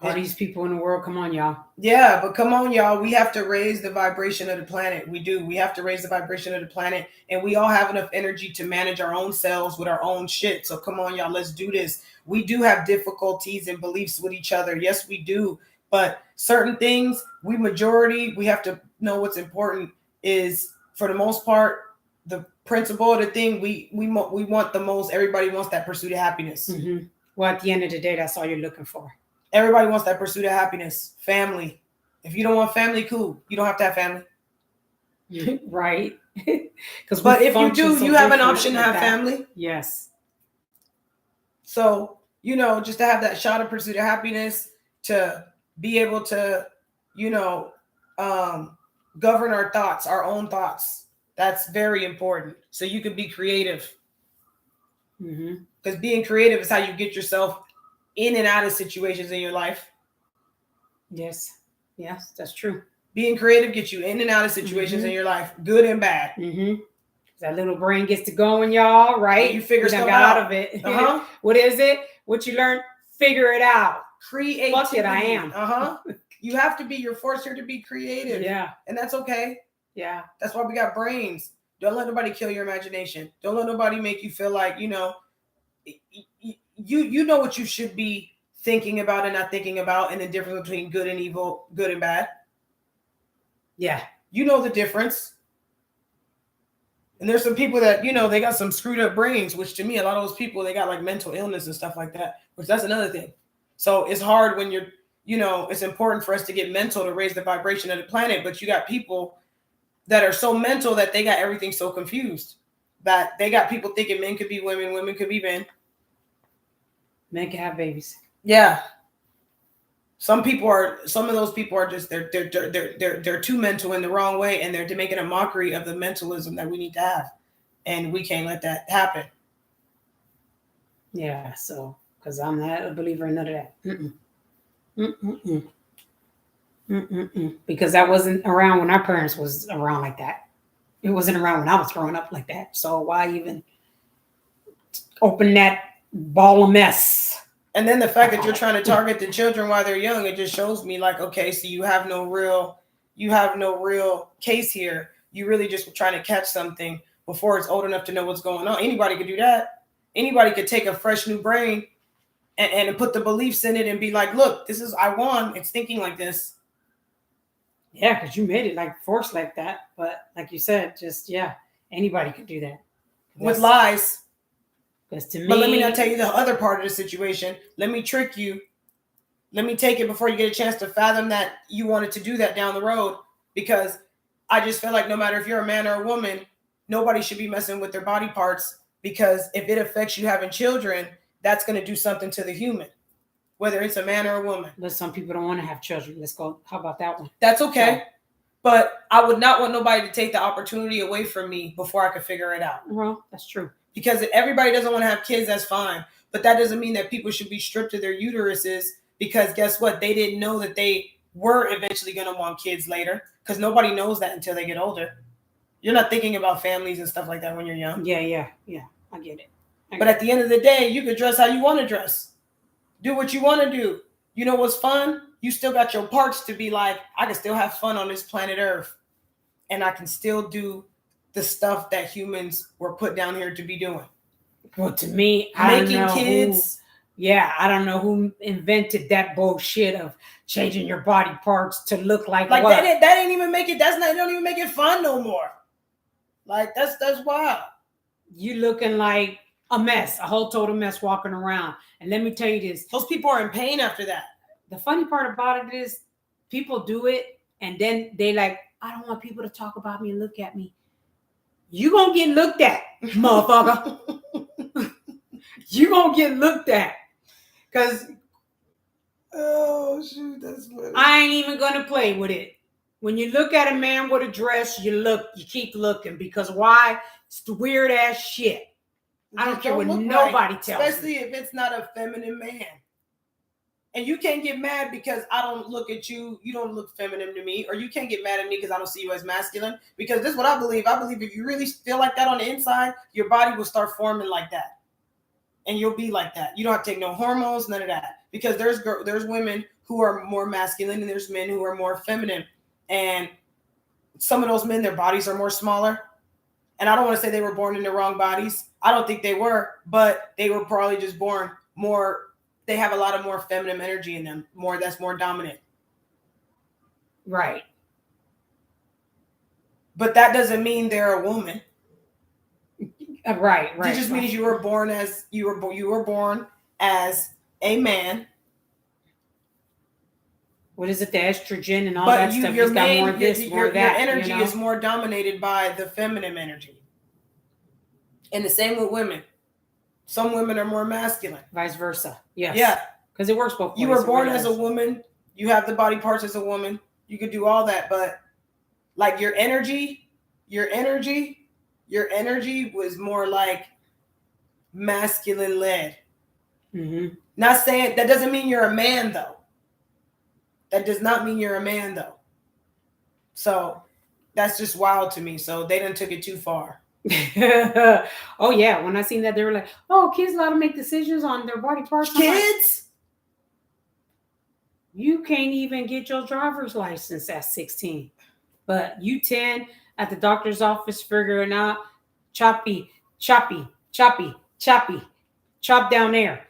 All these people in the world, come on, y'all. Yeah, but come on, y'all. We have to raise the vibration of the planet. We do. We have to raise the vibration of the planet. And we all have enough energy to manage our own selves with our own shit. So come on, y'all. Let's do this. We do have difficulties and beliefs with each other. Yes, we do. But certain things, we have to know what's important is, for the most part, the principle of the thing we want the most. Everybody wants that pursuit of happiness. Mm-hmm. Well, at the end of the day, that's all you're looking for. Everybody wants that pursuit of happiness. Family. If you don't want family, cool. You don't have to have family. Right? But if you do, you have an option to have family. Yes. So, just to have that shot of pursuit of happiness, to be able to, you know, govern our thoughts, our own thoughts. That's very important. So you can be creative. Because being creative is how you get yourself in and out of situations in your life. Yes. Yes, that's true. Being creative gets you in and out of situations in your life, good and bad. That little brain gets to going, y'all, right? And you figure stuff out of it. What is it? What you learn? Figure it out. Creativity. Fuck it, I am. You have to be. You're forced here to be creative. Yeah. And that's okay. Yeah. That's why we got brains. Don't let nobody kill your imagination. Don't let nobody make you feel like, you know what you should be thinking about and not thinking about, and the difference between good and evil, good and bad. Yeah. You know the difference. And there's some people that, they got some screwed up brains, which to me, a lot of those people, they got like mental illness and stuff like that, which that's another thing. So it's hard when you're, it's important for us to get mental to raise the vibration of the planet. But you got people that are so mental that they got everything so confused that they got people thinking men could be women, women could be men. Men can have babies. Yeah. Some of those people are just, they're too mental in the wrong way, and they're making a mockery of the mentalism that we need to have. And we can't let that happen. Yeah. So, because I'm not a believer in none of that. Because that wasn't around when our parents was around like that. It wasn't around when I was growing up like that. So why even open that ball of mess? And then the fact that you're trying to target the children while they're young, it just shows me like, okay, so you have no real case here. You really just trying to catch something before it's old enough to know what's going on. Anybody could do that. Anybody could take a fresh new brain and put the beliefs in it and be like, look, this is, I won. It's thinking like this. Yeah, because you made it like forced like that. But like you said, just, anybody could do that. With lies. Because to me. But let me not tell you the other part of the situation. Let me trick you. Let me take it before you get a chance to fathom that you wanted to do that down the road. Because I just feel like no matter if you're a man or a woman, nobody should be messing with their body parts. Because if it affects you having children, that's going to do something to the human, whether it's a man or a woman. But some people don't want to have children. Let's go. How about that one? That's okay. But I would not want nobody to take the opportunity away from me before I could figure it out. Well, that's true. Because if everybody doesn't want to have kids, that's fine. But that doesn't mean that people should be stripped of their uteruses, because guess what? They didn't know that they were eventually going to want kids later, because nobody knows that until they get older. You're not thinking about families and stuff like that when you're young. Yeah. I get it. But at the end of the day, you can dress how you want to dress. Do what you want to do. You know what's fun? You still got your parts to be like, I can still have fun on this planet Earth. And I can still do the stuff that humans were put down here to be doing. Well, to me, I don't know who invented that bullshit of changing your body parts to look like what? That ain't even make it. It don't even make it fun no more. Like that's wild. You looking like a mess, a whole total mess walking around. And let me tell you this: those people are in pain after that. The funny part about it is, people do it, and then they like, I don't want people to talk about me and look at me. You gonna get looked at, motherfucker. You gonna get looked at. Because oh shoot, that's funny. I ain't even gonna play with it. When you look at a man with a dress, you keep looking. Because why? It's the weird ass shit. I don't care what nobody tells me. Especially if it's not a feminine man. And you can't get mad because I don't look at you. You don't look feminine to me. Or you can't get mad at me because I don't see you as masculine. Because this is what I believe. I believe if you really feel like that on the inside, your body will start forming like that. And you'll be like that. You don't have to take no hormones, none of that. Because there's women who are more masculine and there's men who are more feminine. And some of those men, their bodies are more smaller. And I don't want to say they were born in the wrong bodies. I don't think they were. But they were probably just born more. They have a lot of more feminine energy in them. That's more dominant. Right. But that doesn't mean they're a woman. Right. It just means you were born as you were born as a man. What is it? The estrogen and all that stuff. Your He's got main more of this, more of your that. energy is more dominated by the feminine energy. And the same with women. Some women are more masculine. Vice versa. Yes. Yeah. Because it works both ways. You were born as a woman. You have the body parts as a woman. You could do all that, but like your energy was more like masculine led. Mm-hmm. Not saying that doesn't mean you're a man though. That does not mean you're a man though. So that's just wild to me. So they done took it too far. Oh yeah, when I seen that, they were like, "Oh, kids allowed to make decisions on their body parts." Kids, you can't even get your driver's license at 16, but you 10 at the doctor's office figuring out choppy, chop down there.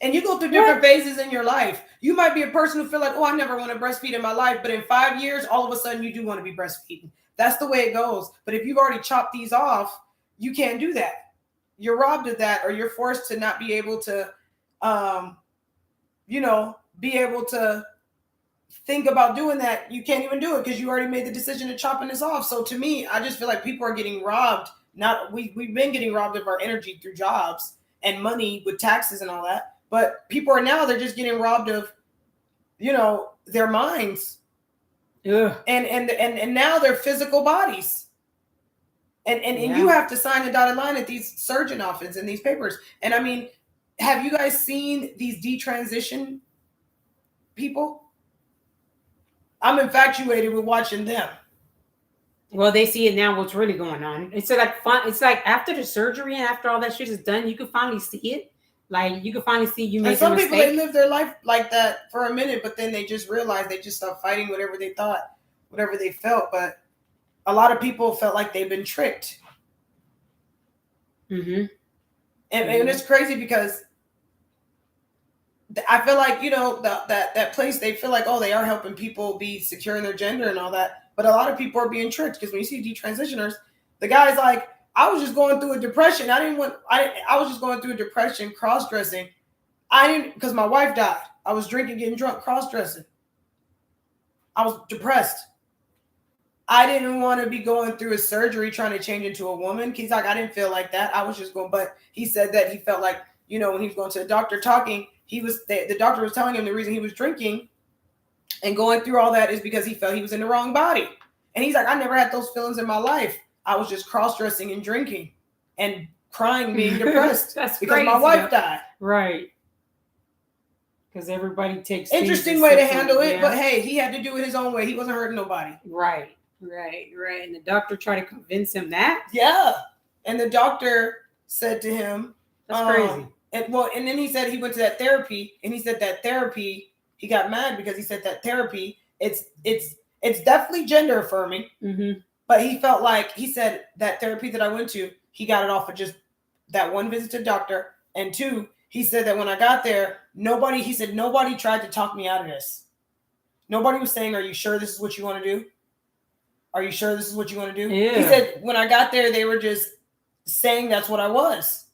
And you go through different phases in your life. You might be a person who feel like, oh, I never want to breastfeed in my life, but in 5 years, all of a sudden you do want to be breastfeeding. That's the way it goes. But if you've already chopped these off, you can't do that. You're robbed of that, or you're forced to not be able to, be able to think about doing that. You can't even do it because you already made the decision to chopping this off. So to me, I just feel like people are getting robbed. We've been getting robbed of our energy through jobs and money with taxes and all that. But people they're just getting robbed of, their minds. Ugh. And now their physical bodies. And you have to sign a dotted line at these surgeon offices and these papers. And I mean, have you guys seen these detransition people? I'm infatuated with watching them. Well, they see it now. What's really going on? It's like fun. It's like after the surgery and after all that shit is done, you can finally see it. Like you can finally see you make a mistake. And some people they live their life like that for a minute, but then they just realize they just stopped fighting whatever they thought, whatever they felt. But a lot of people felt like they've been tricked. Mm-hmm. And it's crazy because I feel like, that place, they feel like, oh, they are helping people be secure in their gender and all that. But a lot of people are being tricked because when you see detransitioners, the guy's like, I was just going through a depression. I was just going through a depression, cross-dressing. Because my wife died. I was drinking, getting drunk, cross-dressing. I was depressed. I didn't want to be going through a surgery trying to change into a woman. He's like, I didn't feel like that. I was just going, but he said that he felt like, when he was going to the doctor talking, the doctor was telling him the reason he was drinking and going through all that is because he felt he was in the wrong body. And he's like, I never had those feelings in my life. I was just cross-dressing and drinking and crying, being depressed That's because crazy. My wife died. Right. Because everybody takes interesting way to handle it, but hey, he had to do it his own way. He wasn't hurting nobody. Right. And the doctor tried to convince him that. Yeah. And the doctor said to him, that's crazy. And then he said he went to that therapy, and he said that therapy, he got mad because he said that therapy, it's definitely gender affirming. Mm-hmm. But he felt like, he said that therapy that I went to, he got it off of just that one visit to the doctor. And 2, he said that when I got there, nobody tried to talk me out of this. Nobody was saying, are you sure this is what you want to do? Are you sure this is what you want to do? Yeah. He said, when I got there, they were just saying that's what I was.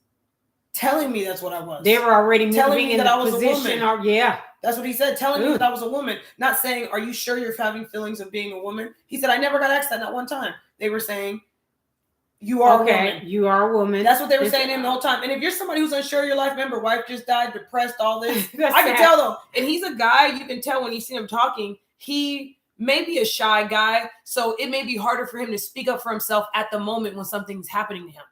Telling me that's what I was. They were already telling moving me in that the I was position. a woman. Yeah. That's what he said. Telling me that I was a woman. Not saying, are you sure you're having feelings of being a woman? He said, I never got asked that, not one time. They were saying, you are a woman. You are a woman. That's what they were saying to him the whole time. And if you're somebody who's unsure of your life, remember, wife just died, depressed, all this. I can tell though. And he's a guy, you can tell when you see him talking, he may be a shy guy. So it may be harder for him to speak up for himself at the moment when something's happening to him.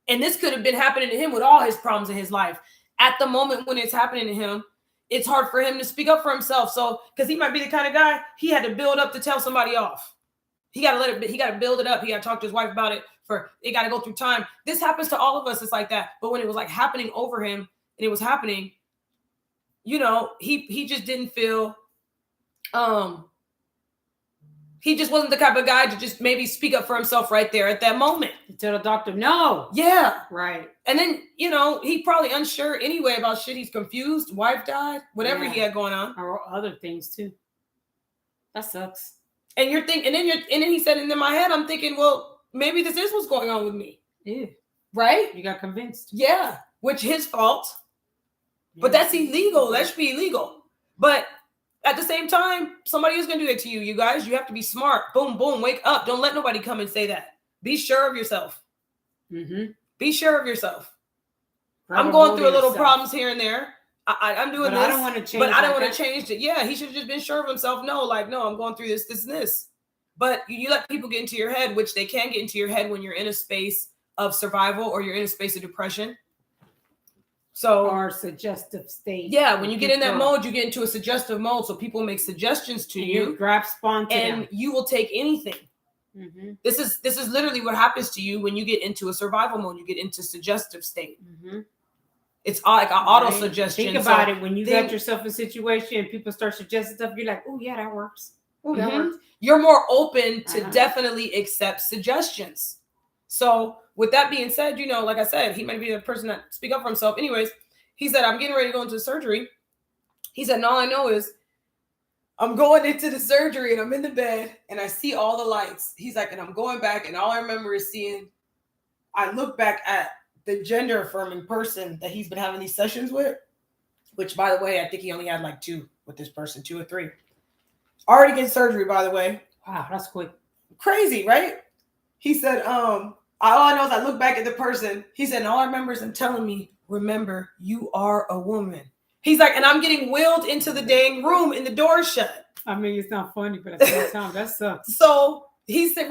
And this could have been happening to him with all his problems in his life. At the moment when it's happening to him, it's hard for him to speak up for himself. So, because he might be the kind of guy, he had to build up to tell somebody off. He got to build it up. He got to talk to his wife about it. It got to go through time. This happens to all of us. It's like that. But when it was like happening over him and it was happening, he just didn't feel, he just wasn't the type of guy to just maybe speak up for himself right there at that moment. To tell the doctor, no. Yeah. Right. And then, he probably unsure anyway about shit. He's confused. Wife died. Whatever he had going on. Or other things too. That sucks. And you're thinking, and then he said, and in my head, I'm thinking, well, maybe this is what's going on with me. Yeah. Right? You got convinced. Yeah. Which his fault. Yeah. But that's illegal. That should be illegal. But at the same time, somebody is going to do that to you. You guys, you have to be smart. Boom, boom, wake up. Don't let nobody come and say that. Be sure of yourself. Mm-hmm. Be sure of yourself. I'm going through a little problems here and there. I'm doing this. I don't want to change. But I don't want to change it. Yeah, he should have just been sure of himself. No, I'm going through this, and this. But you let people get into your head, which they can get into your head when you're in a space of survival or you're in a space of depression. So, or suggestive state. Yeah, when you get in that mode, you get into a suggestive mode. So people make suggestions to you, grasp onto and them. You will take anything. Mm-hmm. This is literally what happens to you when you get into a survival mode. You get into suggestive state. Mm-hmm. It's like an auto suggestion. Think about it. When you got yourself in a situation and people start suggesting stuff, you're like, oh yeah, that works. Oh, that works. You're more open to definitely accept suggestions. So with that being said, like I said, he might be the person that speak up for himself. Anyways, he said, I'm getting ready to go into surgery. He said, and all I know is I'm going into the surgery and I'm in the bed and I see all the lights. He's like, and I'm going back and all I remember is I look back at the gender affirming person that he's been having these sessions with, which by the way, I think he only had like 2 with this person, 2 or 3. Already getting surgery, by the way. Wow, that's quick. Crazy, right? He said, all I know is I look back at the person. He said, and all I remember is him telling me, remember, you are a woman. He's like, and I'm getting wheeled into the dang room and the door shut. I mean, it's not funny, but at the same time, that sucks. So he said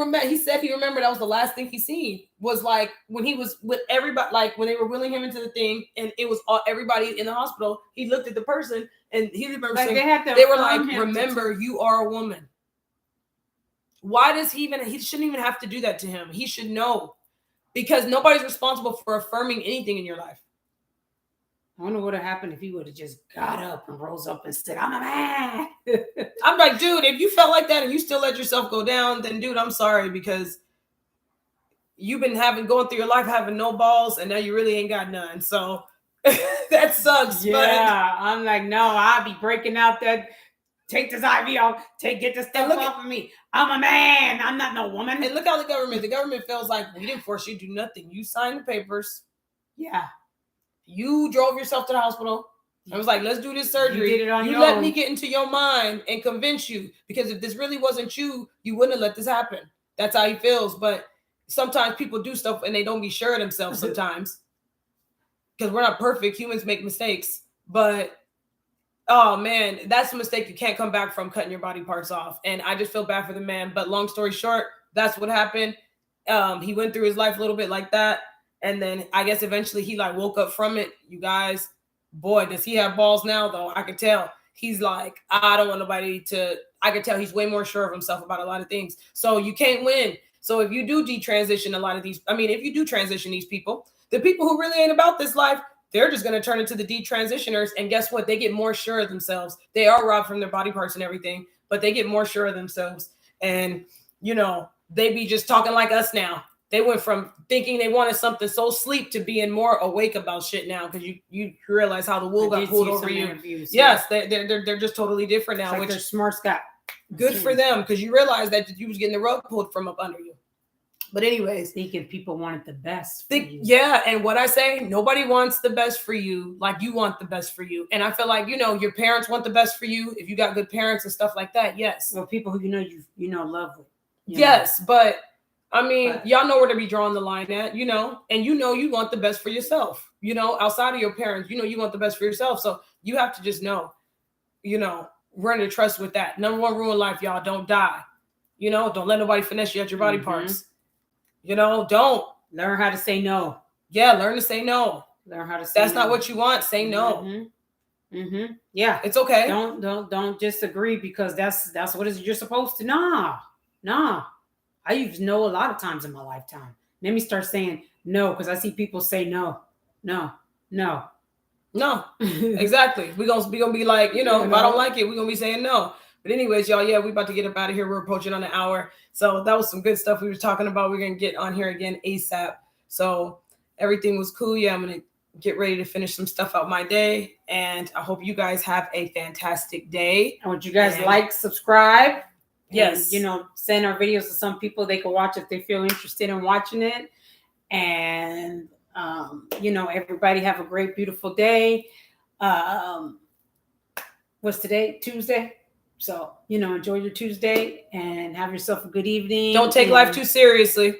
he remembered that was the last thing he seen was like when he was with everybody, like when they were wheeling him into the thing and it was everybody in the hospital. He looked at the person and he remembered like saying, they were like, remember, you are a woman. Why does he shouldn't even have to do that to him. He should know because nobody's responsible for affirming anything in your life. I wonder what would have happened if he would have just got up and rose up and said, I'm a man. I'm like, dude, if you felt like that and you still let yourself go down, then dude, I'm sorry because you've been going through your life having no balls and now you really ain't got none. So that sucks. Yeah, I'm like, no, I'll be breaking out that, take this IV off, get this stuff off of me. I'm a man. I'm not no woman. And look how the government feels like we didn't force you to do nothing. You signed the papers. Yeah. You drove yourself to the hospital. I was like, let's do this surgery. You did it on your let own. me get into your mind and convince you. Because if this really wasn't you, you wouldn't have let this happen. That's how he feels. But sometimes people do stuff and they don't be sure of themselves sometimes. Because we're not perfect. Humans make mistakes. But, oh, man, that's a mistake you can't come back from, cutting your body parts off. And I just feel bad for the man. But long story short, that's what happened. He went through his life a little bit like that. And then I guess eventually he woke up from it. You guys, boy, does he have balls now, though. I could tell. He's like, I don't want nobody to, I could tell he's way more sure of himself about a lot of things. So you can't win. So if you do detransition a lot of these, if you do transition these people, the people who really ain't about this life, they're just going to turn into the detransitioners. And guess what? They get more sure of themselves. They are robbed from their body parts and everything, but they get more sure of themselves. And, they be just talking like us now. They went from thinking they wanted something so sleep to being more awake about shit now because you realize how the wool got pulled over you. Yes, they're just totally different now. Like which their smarts got good for them because you realize that you was getting the rug pulled from up under you. But anyways, thinking people wanted the best for you. Yeah, and what I say, nobody wants the best for you like you want the best for you. And I feel like your parents want the best for you if you got good parents and stuff like that. Yes. Well, people who love with. Yes, but. Y'all know where to be drawing the line at, and you want the best for yourself, outside of your parents, you want the best for yourself. So you have to just know, run to trust with that. Number 1 rule in life, y'all, don't die. Don't let nobody finesse you at your body parts. Don't. Learn how to say no. Yeah, learn to say no. Learn how to say That's no. Not what you want. Say no. Mm-hmm. Yeah. It's okay. Don't disagree because that's what you're supposed to. Nah. I used no a lot of times in my lifetime. Let me start saying no because I see people say no. Exactly. We're gonna be like, if I don't like it, we're gonna be saying no. But anyways, y'all, we about to get up out of here. We're approaching on an hour. So that was some good stuff we were talking about. We're gonna get on here again ASAP. So everything was cool. Yeah, I'm gonna get ready to finish some stuff out my day. And I hope you guys have a fantastic day. I want you guys like, subscribe. and Yes. send our videos to some people they can watch if they feel interested in watching it. And everybody have a great, beautiful day. Um, what's today? Tuesday. So enjoy your Tuesday and have yourself a good evening. Don't take life too seriously.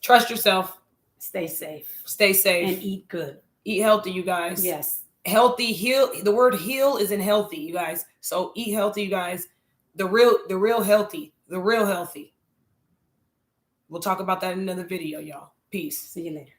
Trust yourself. Stay safe. Stay safe. And eat good. Eat healthy, you guys. Yes. Healthy, heal. The word heal is in healthy, you guys. So eat healthy, you guys. The real healthy. The real healthy. We'll talk about that in another video, y'all. Peace. See you later.